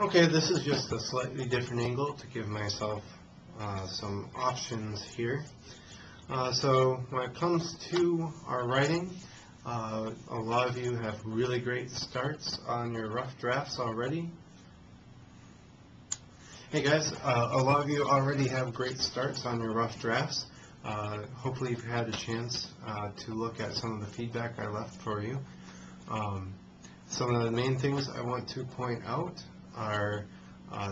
Okay, this is just a slightly different angle to give myself some options here. So when it comes to our writing, a lot of you have really great starts on your rough drafts already. Hey guys, a lot of you already have great starts on your rough drafts. Hopefully you've had a chance to look at some of the feedback I left for you. Some of the main things I want to point out are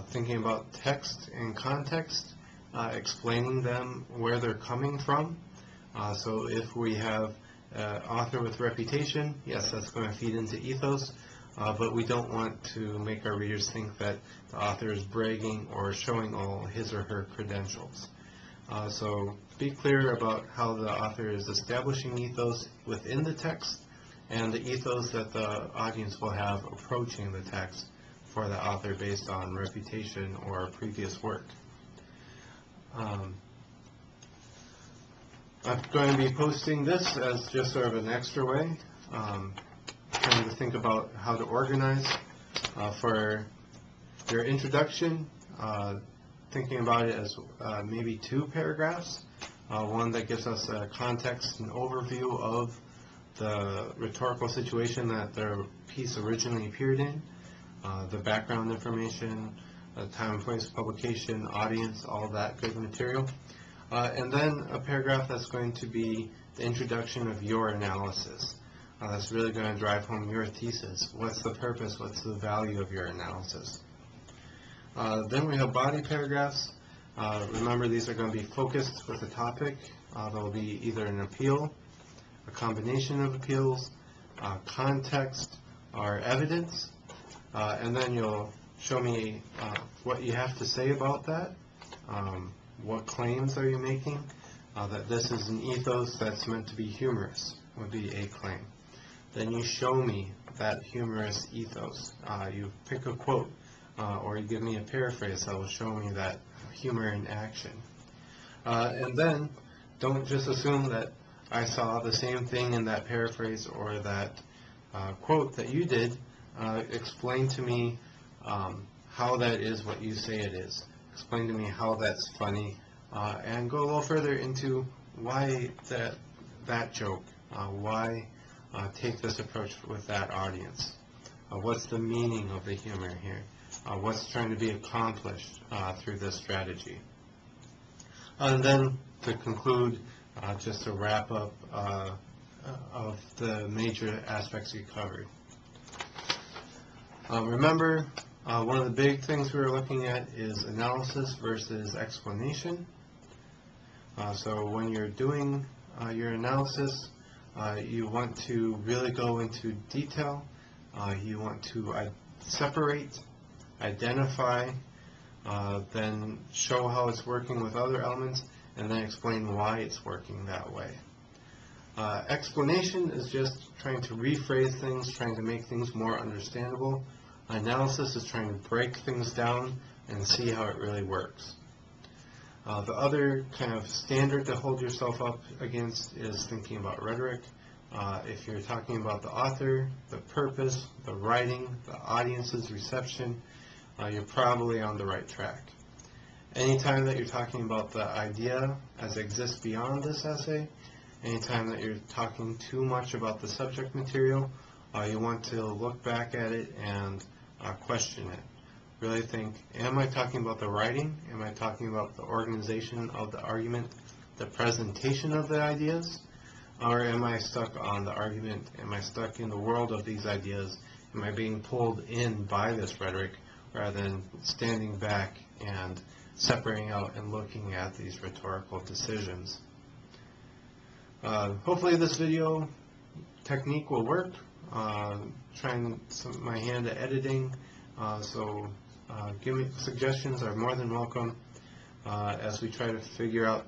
thinking about text and context, explaining them where they're coming from. So if we have an author with reputation, yes, that's going to feed into ethos, but we don't want to make our readers think that the author is bragging or showing all his or her credentials. So be clear about how the author is establishing ethos within the text and the ethos that the audience will have approaching the text for the author based on reputation or previous work. I'm going to be posting this as just sort of an extra way, trying to think about how to organize for your introduction, thinking about it as maybe 2 paragraphs, one that gives us a context and overview of the rhetorical situation that the piece originally appeared in, the background information, the time and place of publication, audience, all that good material. And then a paragraph that's going to be the introduction of your analysis. That's really going to drive home your thesis. What's the purpose? What's the value of your analysis? Then we have body paragraphs. Remember, these are going to be focused with a topic. They'll be either an appeal, a combination of appeals, context, or evidence. And then you'll show me what you have to say about that. What claims are you making? That this is an ethos that's meant to be humorous would be a claim. Then you show me that humorous ethos. You pick a quote or you give me a paraphrase that will show me that humor in action. And then don't just assume that I saw the same thing in that paraphrase or that quote that you did. Explain to me how that is what you say it is. Explain to me how that's funny, and go a little further into why that joke, why take this approach with that audience. What's the meaning of the humor here? What's trying to be accomplished through this strategy? And then to conclude, just a wrap up of the major aspects you covered. Remember, one of the big things we were looking at is analysis versus explanation. So when you're doing your analysis, you want to really go into detail. You want to separate, identify, then show how it's working with other elements, and then explain why it's working that way. Explanation is just trying to rephrase things, trying to make things more understandable. Analysis is trying to break things down and see how it really works. The other kind of standard to hold yourself up against is thinking about rhetoric. If you're talking about the author, the purpose, the writing, the audience's reception, you're probably on the right track. Anytime that you're talking about the idea as it exists beyond this essay, anytime that you're talking too much about the subject material, you want to look back at it and question it. Really think, am I talking about the writing? Am I talking about the organization of the argument, the presentation of the ideas? Or am I stuck on the argument? Am I stuck in the world of these ideas? Am I being pulled in by this rhetoric rather than standing back and separating out and looking at these rhetorical decisions? Hopefully this video technique will work. Trying my hand at editing, so give me suggestions are more than welcome as we try to figure out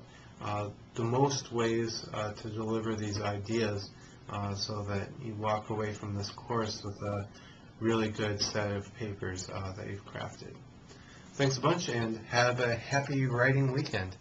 the most ways to deliver these ideas so that you walk away from this course with a really good set of papers that you've crafted. Thanks a bunch and have a happy writing weekend.